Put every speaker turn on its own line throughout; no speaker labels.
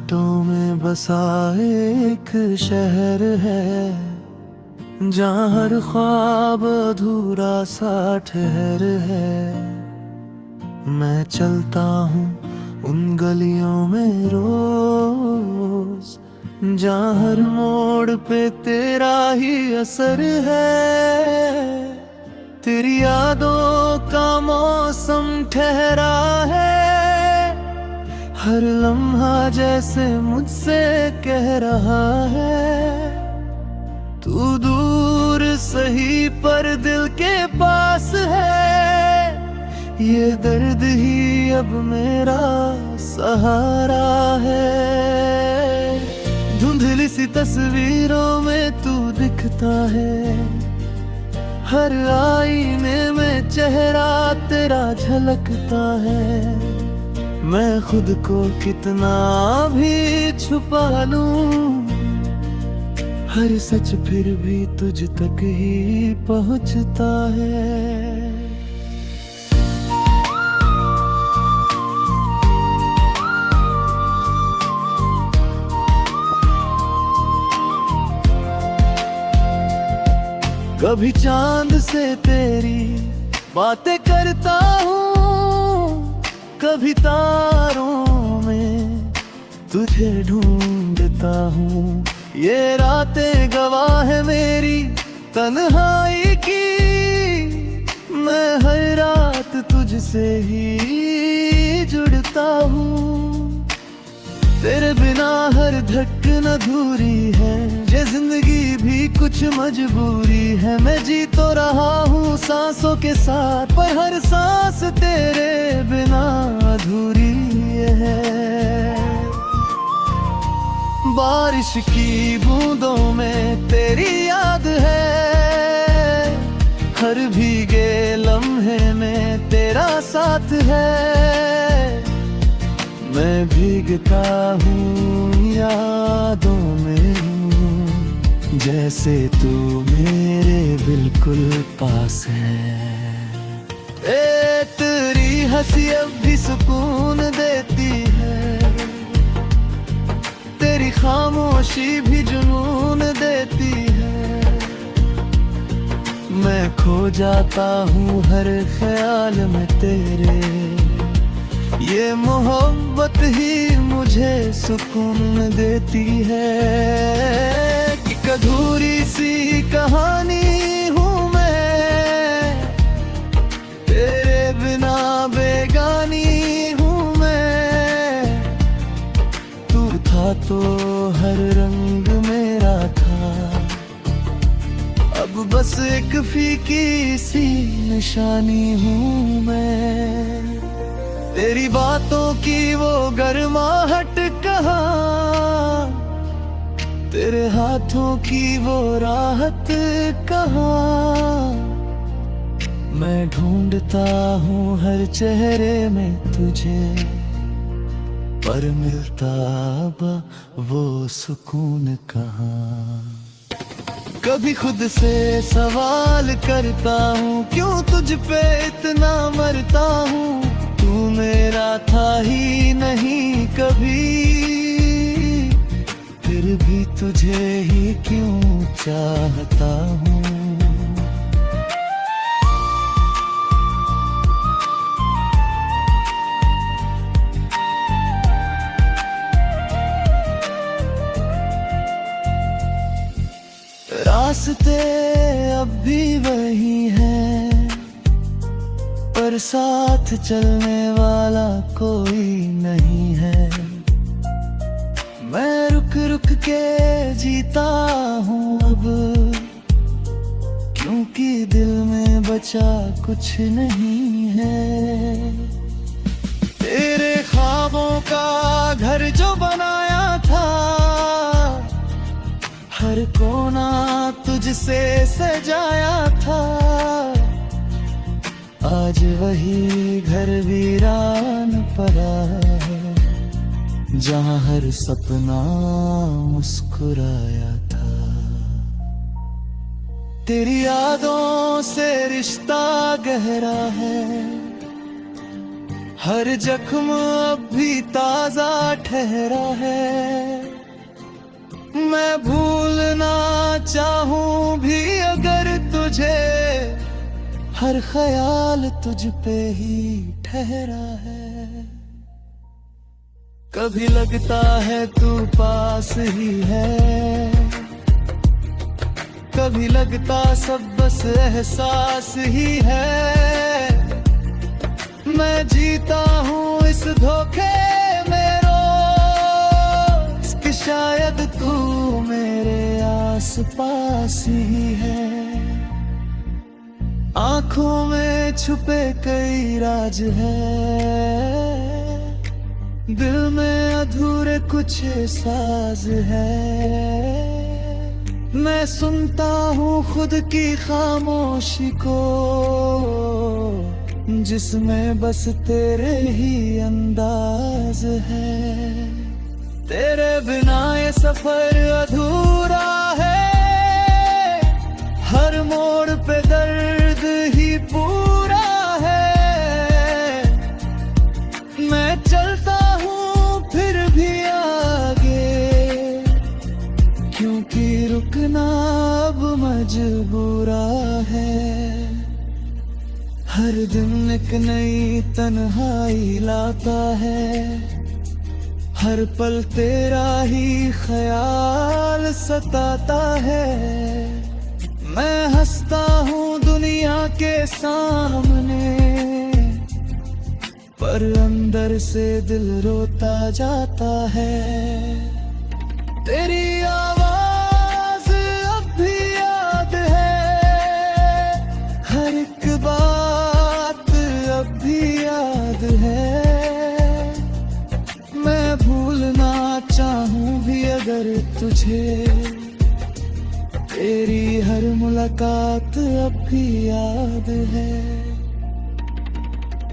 बाटों में बसा एक शहर है, जहाँ हर ख्वाब अधूरा सा ठहर है। मैं चलता हूँ उन गलियों में रोज, जहाँ हर मोड़ पे तेरा ही असर है। तेरी यादों का मौसम ठहरा है, हर लम्हा जैसे मुझसे कह रहा है, तू दूर सही पर दिल के पास है। ये दर्द ही अब मेरा सहारा है। धुंधली सी तस्वीरों में तू दिखता है, हर आईने में चेहरा तेरा झलकता है। मैं खुद को कितना भी छुपा लूं, हर सच फिर भी तुझ तक ही पहुंचता है। कभी चांद से तेरी बातें करता हूँ, कभी तारों में तुझे ढूंढता हूँ। ये रातें गवाह है मेरी तन्हाई की, मैं हर रात तुझसे ही जुड़ता हूँ। तेरे बिना हर धड़कन अधूरी है, ये जिंदगी भी कुछ मजबूरी है। मैं जी तो रहा हूँ सांसों के साथ, पर हर सांस तेरे बिना अधूरी है। बारिश की बूंदों में तेरी याद है, हर भीगे लम्हे में तेरा साथ है। मैं भीगता हूँ यादों में हूँ, जैसे तू मेरे बिल्कुल पास है। तेरी हंसी अब भी सुकून देती है, तेरी खामोशी भी जुनून देती है। मैं खो जाता हूँ हर ख्याल में तेरे, ये मोहब्बत ही मुझे सुकून देती है। कि अधूरी सी कहानी हूँ मैं, तेरे बिना बेगानी हूँ मैं। तू था तो हर रंग मेरा था, अब बस एक फीकी सी निशानी हूँ मैं। तेरी बातों की वो गर्माहट कहाँ, तेरे हाथों की वो राहत कहाँ। मैं ढूंढता हूँ हर चेहरे में तुझे, पर मिलता वो सुकून कहाँ। कभी खुद से सवाल करता हूँ, क्यों तुझ पे इतना मरता हूँ। तू मेरा था ही नहीं कभी, फिर भी तुझे ही क्यों चाहता हूँ। रास्ते अब भी वही हैं, पर साथ चलने वाला कोई नहीं है। मैं रुक रुक के जीता हूँ अब, क्योंकि दिल में बचा कुछ नहीं है। तेरे ख्वाबों का घर जो बनाया था, हर कोना तुझसे सजाया था। आज वही घर वीरान पड़ा है, जहाँ हर सपना मुस्कुराया था। तेरी यादों से रिश्ता गहरा है, हर जख्म अब भी ताजा ठहरा है। मैं भूलना चाहूं भी अगर तुझे, हर ख्याल तुझ पे ही ठहरा है। कभी लगता है तू पास ही है, कभी लगता सब बस एहसास ही है। मैं जीता हूँ इस धोखे में रोज कि शायद तू मेरे आस पास ही है। आंखों में छुपे कई राज है, दिल में अधूरे कुछ साज है। मैं सुनता हूँ खुद की खामोशी को, जिसमें बस तेरे ही अंदाज है। तेरे बिना ये सफर अधूरा है, हर मोड़ पे दर्द ही पूरा है। मैं चलता हूँ फिर भी आगे, क्योंकि रुकना अब मजबूरा है। हर दिन एक नई तन्हाई लाता है, हर पल तेरा ही ख्याल सताता है। मैं हंसता हूँ दुनिया के सामने, पर अंदर से दिल रोता जाता है। तेरी आवाज अब भी याद है, हर एक बात अब भी याद है। मैं भूलना चाहूं भी अगर तुझे, तेरी हर मुलाकात अब भी याद है।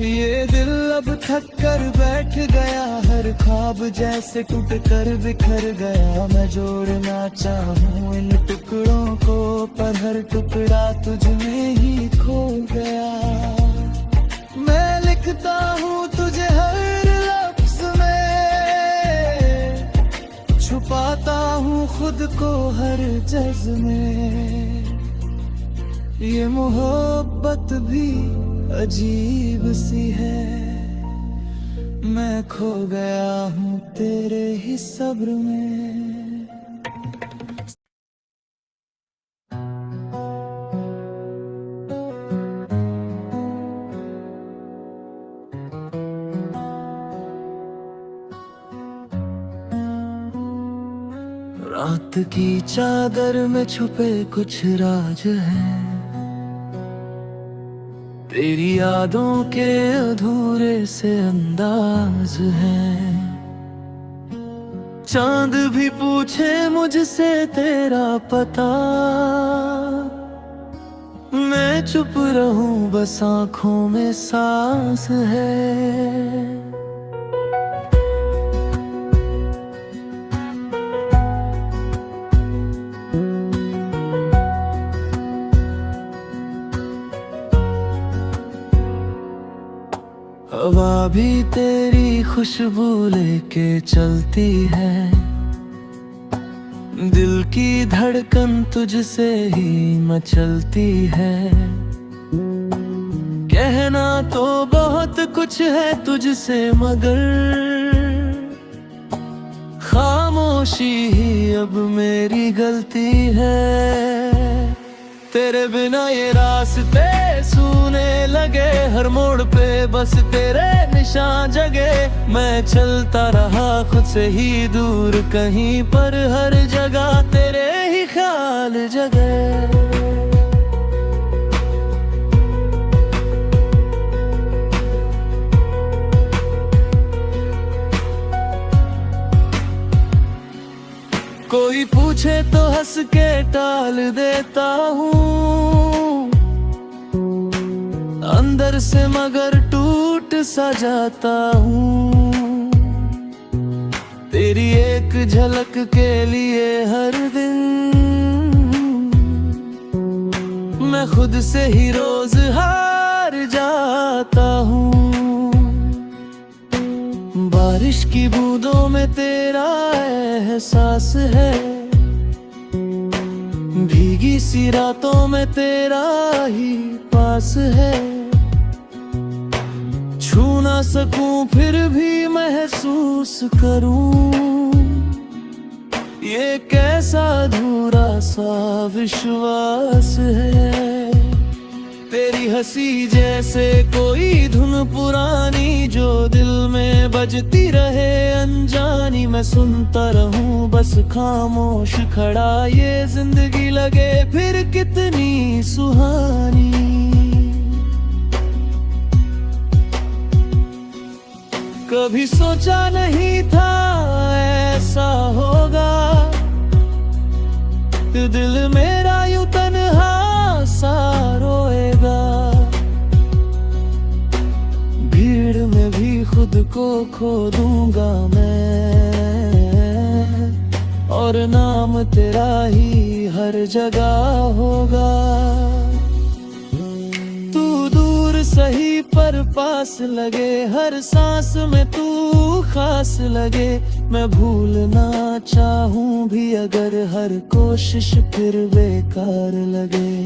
ये दिल अब थक कर बैठ गया, हर ख्वाब जैसे टूट कर बिखर गया। मैं जोड़ना चाहूँ इन टुकड़ों को, पर हर टुकड़ा तुझ में ही खो गया। मैं लिखता हूँ तुझे हर लफ्ज में, छुपाता हूँ खुद को हर जज्ब में। ये मोहब्बत भी अजीब सी है, मैं खो गया हूँ तेरे ही सब्र में। रात की चादर में छुपे कुछ राज हैं, तेरी यादों के अधूरे से अंदाज हैं। चांद भी पूछे मुझसे तेरा पता, मैं चुप रहूं बस आंखों में सांस है। हवा भी तेरी खुशबू लेके चलती है, दिल की धड़कन तुझसे ही मचलती है। कहना तो बहुत कुछ है तुझसे, मगर खामोशी ही अब मेरी गलती है। तेरे बिना ये रास्ते सूने लगे, हर मोड़ पे बस तेरे निशान जगे। मैं चलता रहा खुद से ही दूर, कहीं पर हर जगह तेरे ही ख्याल जगे। कोई पूछे तो हंस के टाल देता हूँ, अंदर से मगर टूट सा जाता हूँ। तेरी एक झलक के लिए हर दिन मैं खुद से ही रोज हार जाता हूँ। बारिश की बूंदों में तेरा एहसास है, भीगी सी रातों में तेरा ही पास है। छू ना सकूं फिर भी महसूस करूं, ये कैसा अधूरा सा विश्वास है। तेरी हंसी जैसे कोई धुन पुरानी जो दिल में बजती रहे अनजानी। मैं सुनता रहूं बस खामोश खड़ा, ये जिंदगी लगे फिर कितनी सुहानी। कभी सोचा नहीं था ऐसा होगा, दिल मेरा यूं तन्हा सा रोएगा। भीड़ में भी खुद को खो दूंगा मैं, और नाम तेरा ही हर जगह होगा। तू दूर सही पर पास लगे, हर सांस में तू खास लगे। मैं भूलना चाहूं भी अगर हर कोशिश फिर बेकार लगे।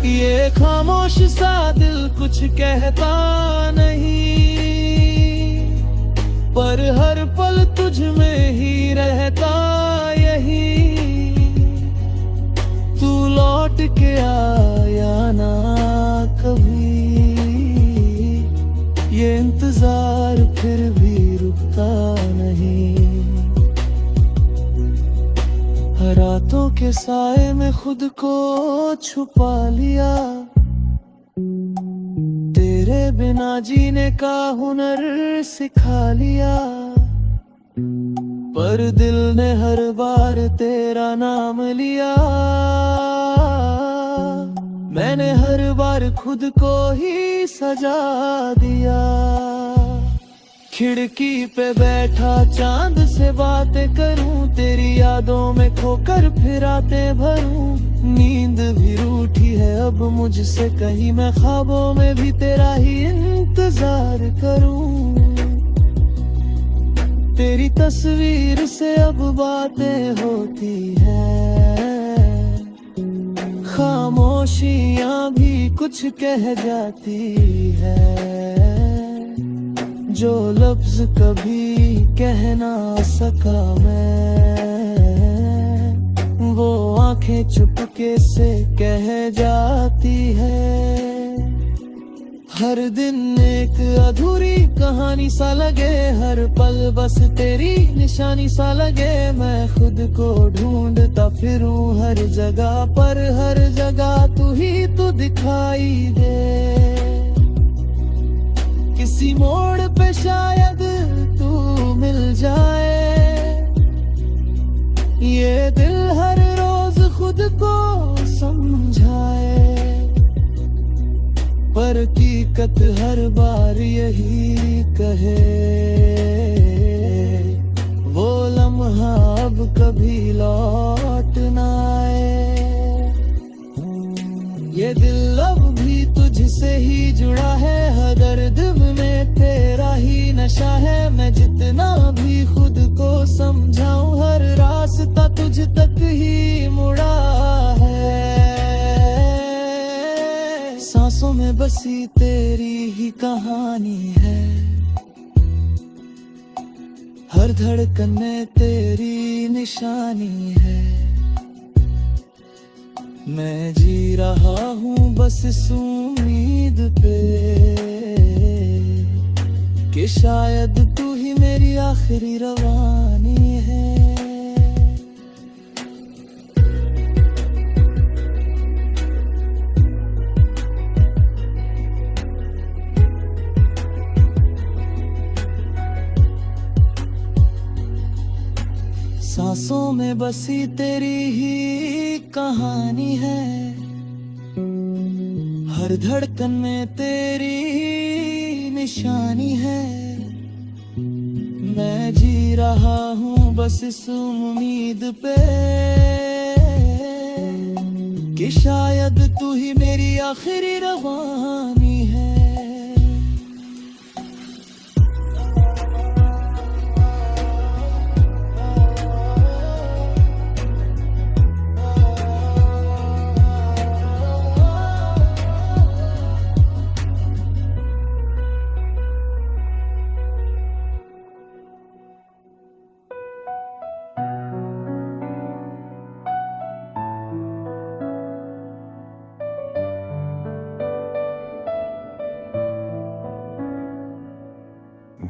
ये खामोश सा दिल कुछ कहता नहीं, पर हर पल तुझ में ही रहता यही। तू लौट के आया ना कभी, ये इंतजार फिर भी रुकता नहीं। रातों के साए में खुद को छुपा लिया, तेरे बिना जीने का हुनर सिखा लिया। पर दिल ने हर बार तेरा नाम लिया, मैंने हर बार खुद को ही सजा दिया। खिड़की पे बैठा चांद से बातें करूं, तेरी यादों में खोकर फिर रातें भरूं। नींद भी रूठी है अब मुझसे कहीं, मैं ख्वाबों में भी तेरा ही इंतजार करूं। तेरी तस्वीर से अब बातें होती हैं, खामोशियां भी कुछ कह जाती है। जो लफ्ज कभी कह ना सका मैं, वो आंखें चुपके से कह जाती है। हर दिन एक अधूरी कहानी सा लगे, हर पल बस तेरी निशानी सा लगे। मैं खुद को ढूंढता फिरूं हर जगह, पर हर जगह तू ही तू दिखाई दे। किसी मोड़ पे शायद तू मिल जाए, ये दिल हर रोज खुद को समझाए। पर हकीकत हर बार यही कहे, वो लम्हा अब कभी लौट ना आए। ये दिल अब भी तुझसे ही जुड़ा है, हर दर्द में तेरा ही नशा है। मैं जितना भी खुद को समझाऊं, हर रास्ता तुझ तक ही मुड़ा है। सांसों में बसी तेरी ही कहानी है, हर धड़कन में तेरी निशानी है। मैं जी रहा हूँ बस इस उम्मीद पे कि शायद तू ही मेरी आखिरी रवानी है। सांसों में बसी तेरी ही कहानी है, हर धड़कन में तेरी निशानी है। मैं जी रहा हूँ बस इस उम्मीद पे कि शायद तू ही मेरी आखिरी रवानी है।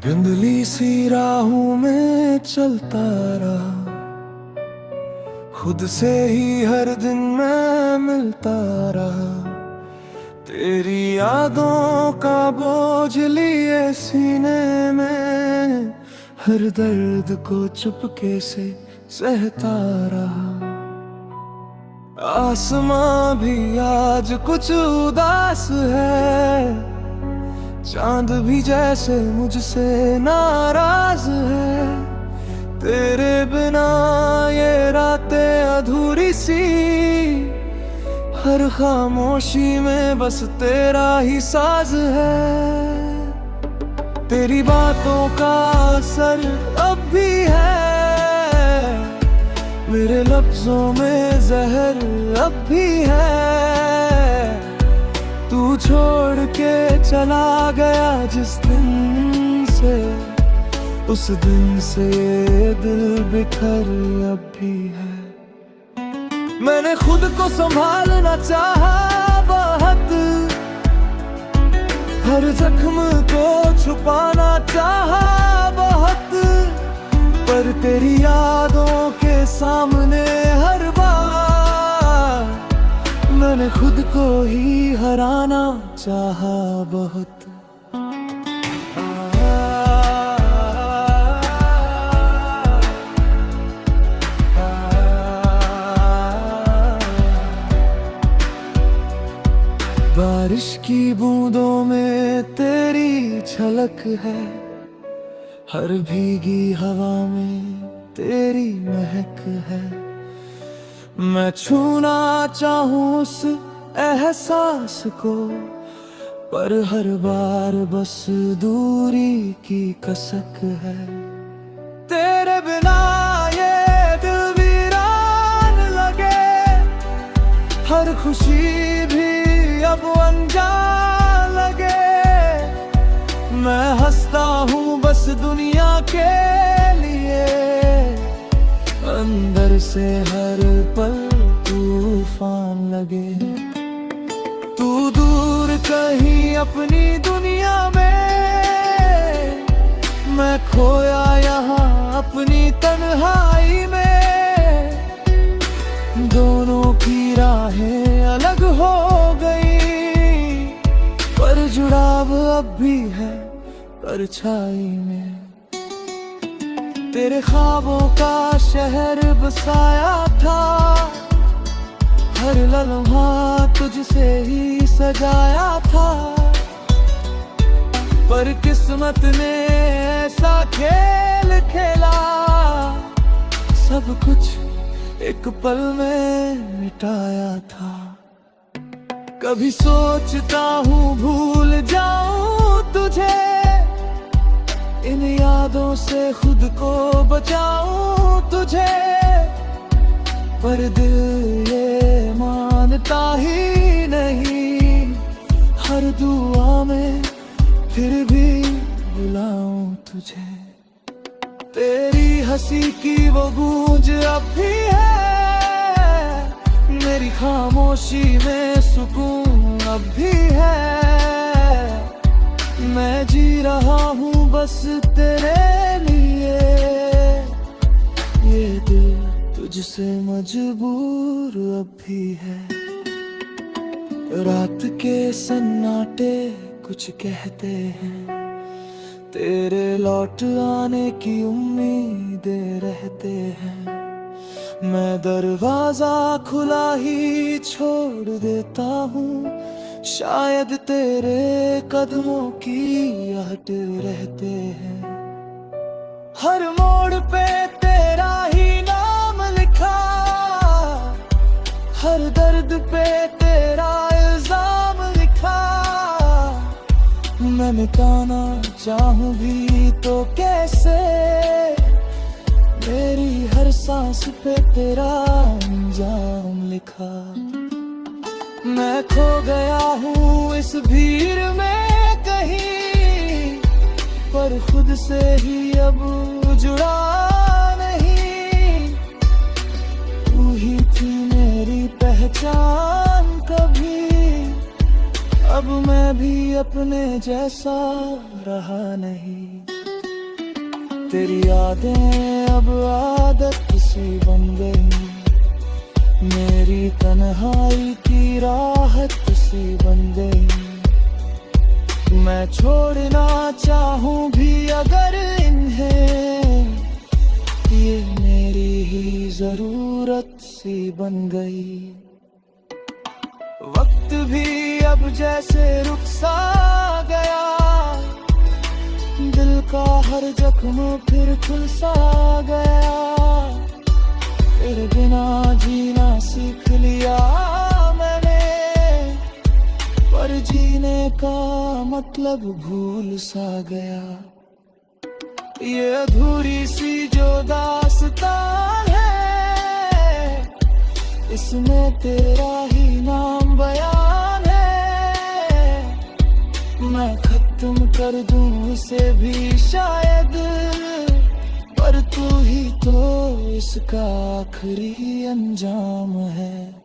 धुंधली सी राहों में चलता रहा, खुद से ही हर दिन मैं मिलता रहा। तेरी यादों का बोझ लिए सीने में, हर दर्द को चुपके से सहता रहा। आसमां भी आज कुछ उदास है, चांद भी जैसे मुझसे नाराज है। तेरे बिना ये रातें अधूरी सी, हर खामोशी में बस तेरा ही साज है। तेरी बातों का असर अब भी है, मेरे लफ्जों में जहर अब भी है। तू छोड़ के चला गया जिस दिन से, उस दिन से ये दिल बिखर अब भी है। मैंने खुद को संभालना चाहा बहुत, हर जख्म को छुपाना चाहा बहुत, पर तेरी यादों के सामने हर बार मैंने खुद को ही हराना चाहा बहुत। बारिश की बूंदों में तेरी झलक है, हर भीगी हवा में तेरी महक है। मैं छूना चाहूं उस एहसास को, पर हर बार बस दूरी की कसक है। तेरे बिना ये दिल वीरान लगे, हर खुशी भी अब अनजान लगे। मैं हंसता हूँ बस दुनिया के लिए, अंदर से हर पल तूफान लगे। तू दूर कहीं अपनी दुनिया में, मैं खोया यहाँ अपनी तन्हाई में। दोनों की राहें अलग हो गई, पर जुड़ाव अब भी है परछाई में। तेरे ख्वाबों का शहर बसाया था, हर लम्हा तुझसे ही सजाया था। पर किस्मत ने ऐसा खेल खेला, सब कुछ एक पल में मिटाया था। कभी सोचता हूँ भूल जाऊं तुझे, इन यादों से खुद को बचाऊं तुझे, पर दिल ये मानता ही नहीं। हर दुआ में फिर भी बुलाऊं तुझे। तेरी हंसी की वो गूंज अब भी है, मेरी खामोशी में सुकून अब भी है। मैं जी रहा हूँ बस तेरे लिए, ये दिल तुझसे मजबूर अब भी है। रात के सन्नाटे कुछ कहते हैं, तेरे लौट आने की उम्मीदें रहते हैं। मैं दरवाजा खुला ही छोड़ देता हूँ, शायद तेरे कदमों की आहट रहते हैं। हर मोड़ पे तेरा ही नाम लिखा, हर दर्द पे तेरा इल्जाम लिखा। मैं मिटाना चाहूं भी तो कैसे, मेरी हर सांस पे तेरा अंजाम लिखा। मैं खो गया हूँ इस भीड़ में कहीं, पर खुद से ही अब जुड़ा नहीं। तू ही थी मेरी पहचान कभी, अब मैं भी अपने जैसा रहा नहीं। तेरी यादें अब आदत सी बन गई, मेरी तन्हाई की राहत सी बन गई। मैं छोड़ना चाहूं भी अगर इन्हें, ये मेरी ही जरूरत सी बन गई। वक्त भी अब जैसे रुक सा गया, दिल का हर जख्म फिर खुल सा गया। तेरे बिना जीना सीख लिया मैंने, पर जीने का मतलब भूल सा गया। ये अधूरी सी जो दास्तां है, इसमें तेरा ही नाम बयान है। मैं खत्म कर दूं इसे भी शायद, पर तू ही तो इसका आखिरी अंजाम है।